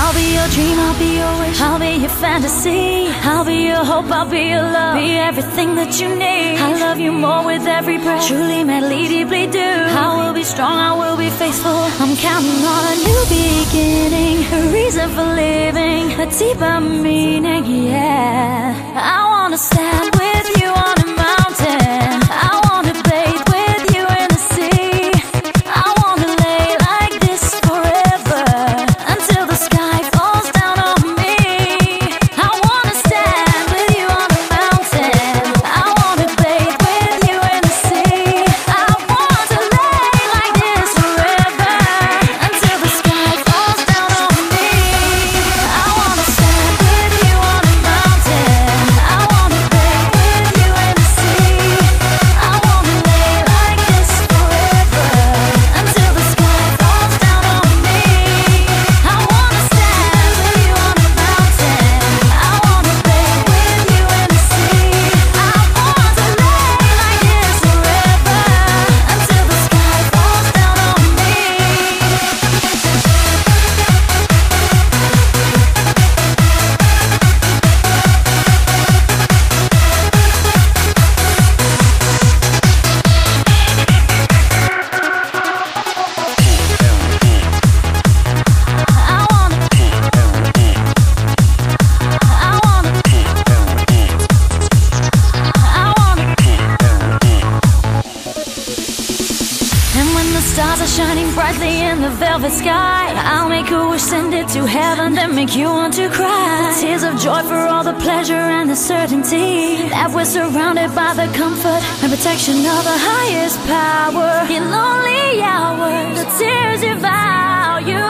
I'll be your dream, I'll be your wish, I'll be your fantasy, I'll be your hope, I'll be your love, be everything that you need. I love you more with every breath, truly, madly, deeply do. I will be strong, I will be faithful, I'm counting on a new beginning, a reason for living, a deeper meaning, yeah. I wanna stand with you on a mountain, I wanna bathe with you in the sea, I wanna lay like this forever, until the sky falls down on me. I wanna stand with you on a mountain, I wanna bathe with you in the sea, I want to lay like this forever, until the sky falls down on me. I wanna stand with you on a mountain, I wanna bathe with you in the sea, I wanna lay like this forever, until the sky falls down on me. I wanna stand with you on a mountain, I wanna bathe with you in the sea, I want to lay like this forever, until the sky falls down on me. And when the stars are shining brightly in the velvet sky, I'll make a wish, send it to heaven, then make you want to cry. Tears of joy for all the pleasure and the certainty that we're surrounded by the comfort and protection of the highest power. In lonely hours, the tears you vow, you